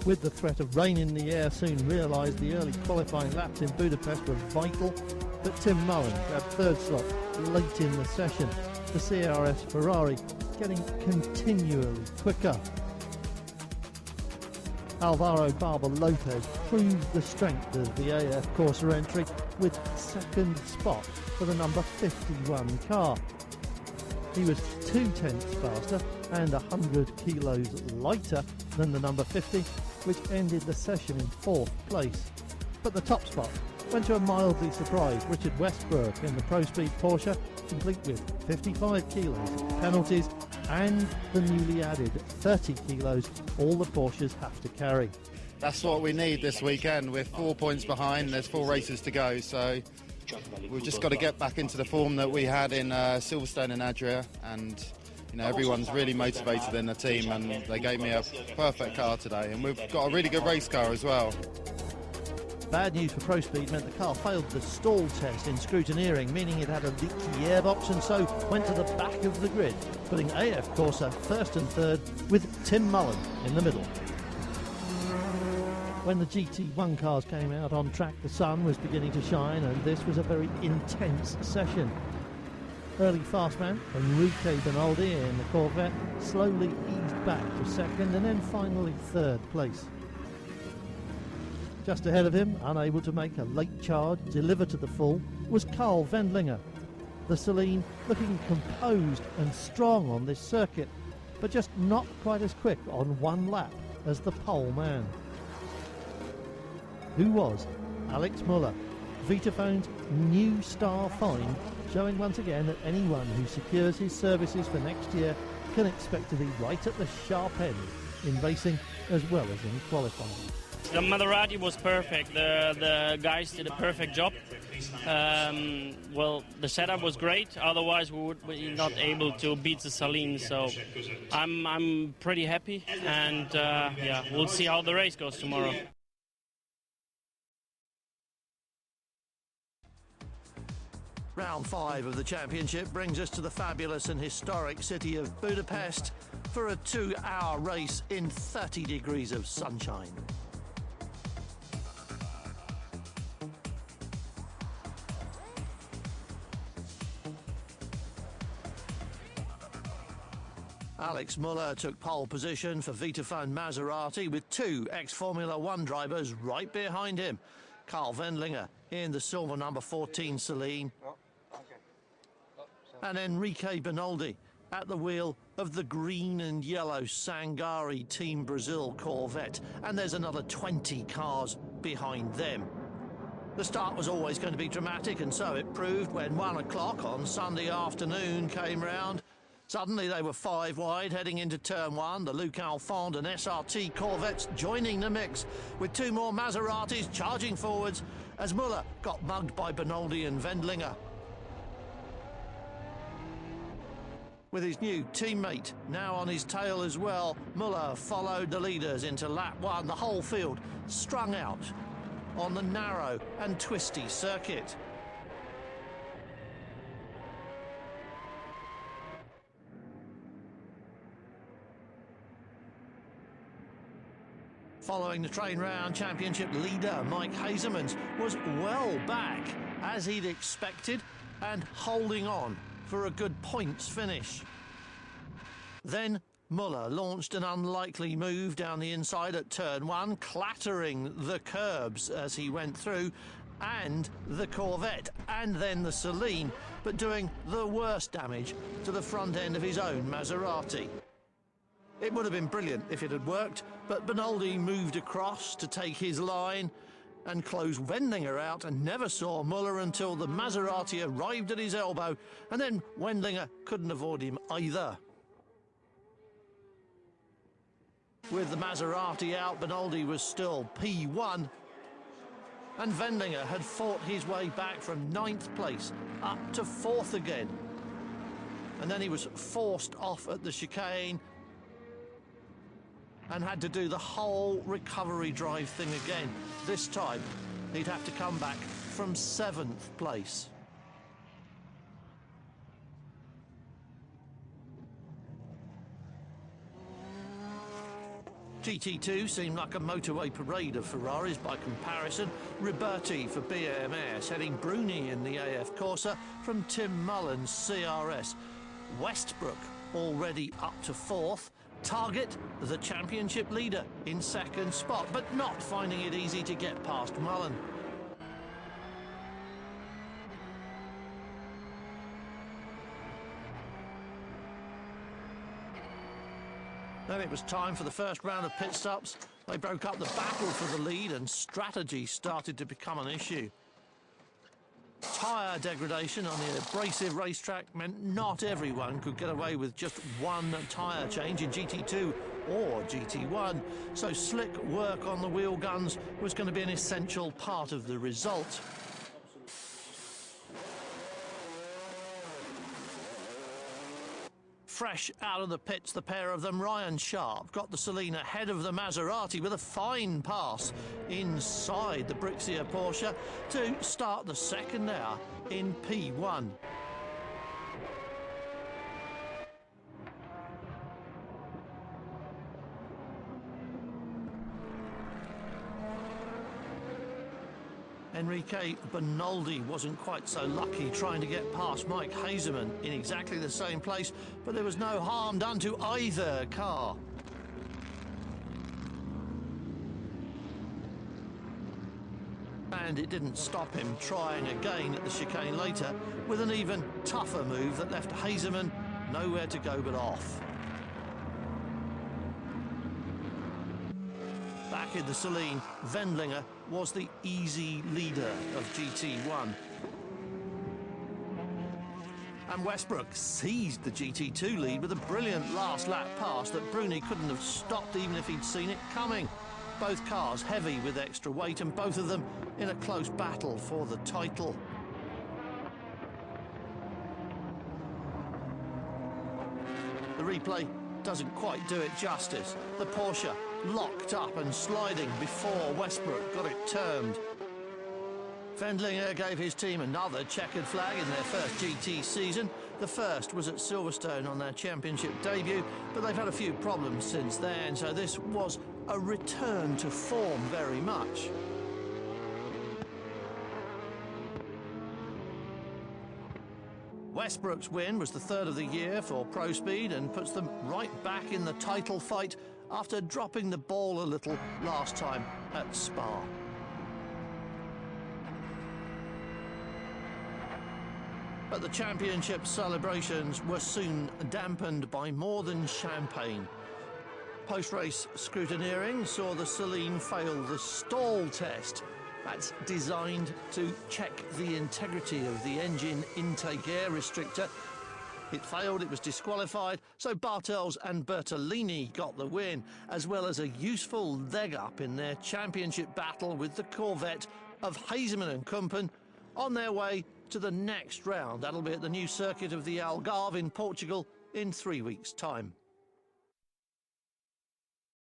with the threat of rain in the air, soon realised the early qualifying laps in Budapest were vital, but Tim Mullen grabbed third slot late in the session, the CRS Ferrari getting continually quicker. Alvaro Barber Lopez proved the strength of the AF Corsa entry with second spot for the number 51 car. He was 2/10 faster and 100 kilos lighter than the number 50, which ended the session in fourth place. But the top spot went to a mildly surprised Richard Westbrook in the Pro Speed Porsche, complete with 55 kilos of penalties and the newly added 30 kilos all the Porsches have to carry. That's what we need this weekend. We're 4 points behind, there's 4 races to go, so we've just got to get back into the form that we had in Silverstone and Adria, and you know, everyone's really motivated in the team, and they gave me a perfect car today, and we've got a really good race car as well. Bad news for Pro Speed meant the car failed the stall test in scrutineering, meaning it had a leaky airbox and so went to the back of the grid, putting AF Corsa first and third with Tim Mullen in the middle. When the GT1 cars came out on track, the sun was beginning to shine, and this was a very intense session. Early fast man Enrique Benaldi in the Corvette slowly eased back to second and then finally third place. Just ahead of him, unable to make a late charge deliver to the full, was Carl Wendlinger. The Celine looking composed and strong on this circuit, but just not quite as quick on one lap as the pole man. Who was Alex Muller, Vitafone's new star find, showing once again that anyone who secures his services for next year can expect to be right at the sharp end in racing as well as in qualifying. The Maserati was perfect. The guys did a perfect job. Well, the setup was great. Otherwise, we would be not able to beat the Saline. So I'm pretty happy, and yeah, we'll see how the race goes tomorrow. Round 5 of the championship brings us to the fabulous and historic city of Budapest for a 2-hour race in 30 degrees of sunshine. Alex Muller took pole position for Vitafone Maserati with 2 ex-Formula 1 drivers right behind him. Carl Wendlinger in the silver number 14 Celine, and Enrique Benaldi at the wheel of the green and yellow Sangari Team Brazil Corvette, and there's another 20 cars behind them. The start was always going to be dramatic, and so it proved when 1 o'clock on Sunday afternoon came round. Suddenly they were 5 wide heading into turn 1, the Luc Alphand and SRT Corvettes joining the mix, with 2 more Maseratis charging forwards as Muller got mugged by Benaldi and Wendlinger. With his new teammate now on his tail as well, Muller followed the leaders into lap 1, the whole field strung out on the narrow and twisty circuit. Following the train round, championship leader Mike Hazemans was well back, as he'd expected, and holding on for a good points finish. Then Muller launched an unlikely move down the inside at turn 1, clattering the curbs as he went through, and the Corvette, and then the Celine, but doing the worst damage to the front end of his own Maserati. It would have been brilliant if it had worked, but Benaldi moved across to take his line and close Wendlinger out, and never saw Muller until the Maserati arrived at his elbow, and then Wendlinger couldn't avoid him either. With the Maserati out, Benaldi was still P1, and Wendlinger had fought his way back from 9th place up to 4th again. And then he was forced off at the chicane and had to do the whole recovery drive thing again. This time, he'd have to come back from 7th place. GT2 seemed like a motorway parade of Ferraris by comparison. Riberti for BAMS, heading Bruni in the AF Corsa from Tim Mullen's CRS. Westbrook already up to 4th. Target, the championship leader, in 2nd spot, but not finding it easy to get past Mullen. Then it was time for the first round of pit stops. They broke up the battle for the lead and strategy started to become an issue. Tyre degradation on the abrasive racetrack meant not everyone could get away with just one tyre change in GT2 or GT1, so slick work on the wheel guns was going to be an essential part of the result. Fresh out of the pits, the pair of them, Ryan Sharp got the Saleen ahead of the Maserati with a fine pass inside the Brixia Porsche to start the second hour in P1. Enrique Bernoldi wasn't quite so lucky trying to get past Mike Hazeman in exactly the same place, but there was no harm done to either car. And it didn't stop him trying again at the chicane later with an even tougher move that left Hazeman nowhere to go but off. Back in the Saleen, Wendlinger was the easy leader of GT1. And Westbrook seized the GT2 lead with a brilliant last lap pass that Bruni couldn't have stopped even if he'd seen it coming. Both cars heavy with extra weight and both of them in a close battle for the title. The replay doesn't quite do it justice. The Porsche locked up and sliding before Westbrook got it turned. Wendlinger gave his team another checkered flag in their first GT season. The first was at Silverstone on their championship debut, but they've had a few problems since then, so this was a return to form very much. Westbrook's win was the 3rd of the year for Pro Speed and puts them right back in the title fight after dropping the ball a little last time at Spa. But the championship celebrations were soon dampened by more than champagne. Post-race scrutineering saw the Saleen fail the stall test. That's designed to check the integrity of the engine intake air restrictor. It failed, it was disqualified, so Bartels and Bertolini got the win, as well as a useful leg up in their championship battle with the Corvette of Hazeman and Kumpen on their way to the next round. That'll be at the new circuit of the Algarve in Portugal in 3 weeks' time.